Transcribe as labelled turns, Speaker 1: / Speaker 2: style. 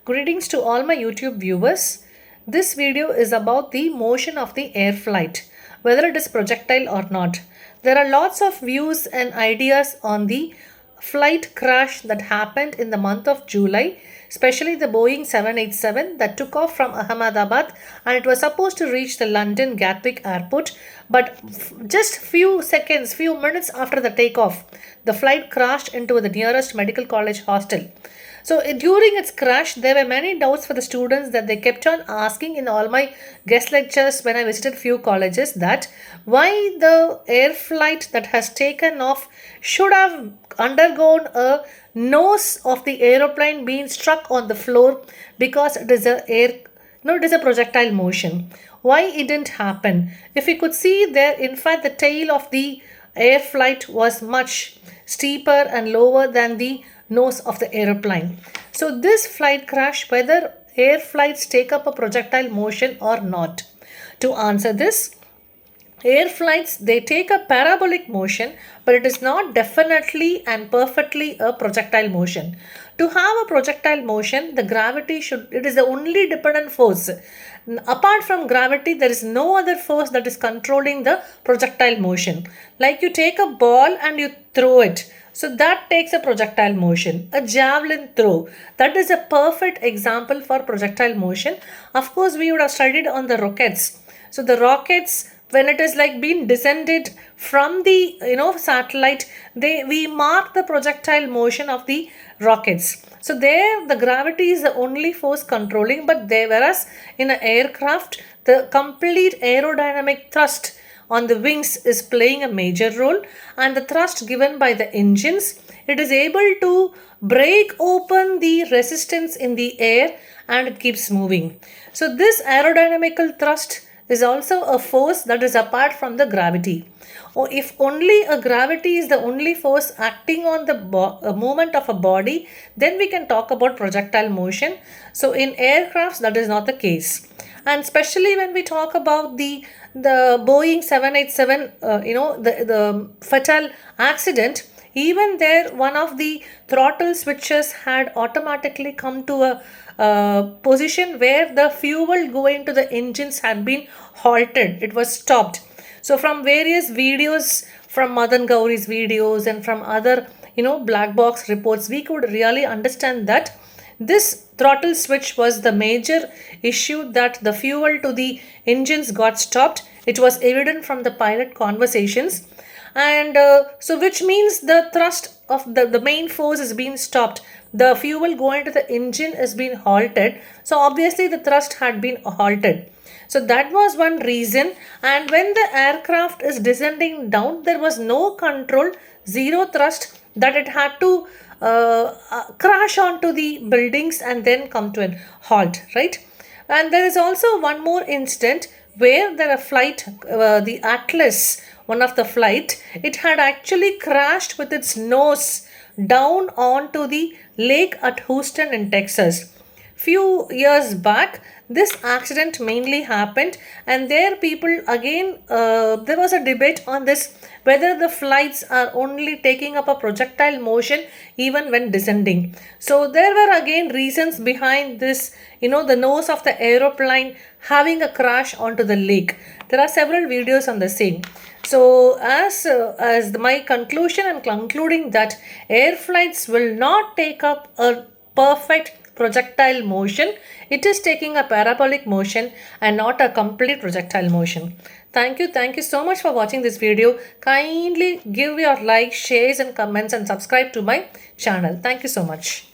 Speaker 1: Greetings to all my YouTube viewers. This video is about the motion of the air flight, whether it is projectile or not. There are lots of views and ideas on the flight crash that happened in the month of July, especially the Boeing 787 that took off from Ahmedabad and it was supposed to reach the London Gatwick airport, but just few minutes after the takeoff, the flight crashed into the nearest medical college hostel. So during its crash, there were many doubts for the students that they kept on asking in all my guest lectures when I visited few colleges that why the air flight that has taken off should have undergone a nose of the aeroplane being struck on the floor because it is it is a projectile motion. Why it didn't happen? If we could see there, in fact, the tail of the air flight was much steeper and lower than the nose of the aeroplane. So this flight crash, whether air flights take up a projectile motion or not. To answer this, air flights, they take a parabolic motion, but it is not definitely and perfectly a projectile motion. To have a projectile motion, the gravity it is the only dependent force. Apart from gravity, there is no other force that is controlling the projectile motion. Like you take a ball and you throw it. So that takes a projectile motion. A javelin throw, that is a perfect example for projectile motion. Of course, we would have studied on the rockets. So the rockets, when it is like being descended from the satellite, we mark the projectile motion of the rockets. So there the gravity is the only force controlling, but there, whereas in an aircraft, the complete aerodynamic thrust on the wings is playing a major role, and the thrust given by the engines, it is able to break open the resistance in the air and it keeps moving. So this aerodynamical thrust is also a force that is apart from the gravity. Or if only a gravity is the only force acting on the movement of a body, then we can talk about projectile motion. So in aircrafts, that is not the case. And especially when we talk about the Boeing 787, the fatal accident, even there one of the throttle switches had automatically come to a position where the fuel going to the engines had been halted. It was stopped. So from various videos, from Madan Gauri's videos and from other black box reports, we could really understand that this throttle switch was the major issue, that the fuel to the engines got stopped. It was evident from the pilot conversations. And so which means the thrust of the main force is being stopped. The fuel going to the engine is being halted. So obviously the thrust had been halted. So that was one reason. And when the aircraft is descending down, there was no control, zero thrust, that it had to crash onto the buildings and then come to a halt, right? And there is also one more incident where there a flight, the Atlas, one of the flight, it had actually crashed with its nose down onto the lake at Houston in Texas. Few years back, this accident mainly happened, and there people again, there was a debate on this, whether the flights are only taking up a projectile motion even when descending. So there were again reasons behind this, the nose of the aeroplane having a crash onto the lake. There are several videos on the same. So as my conclusion, I'm concluding that air flights will not take up a perfect projectile motion. It is taking a parabolic motion and not a complete projectile motion. Thank you so much for watching this video. Kindly give your likes, shares and comments and subscribe to my channel. Thank you so much.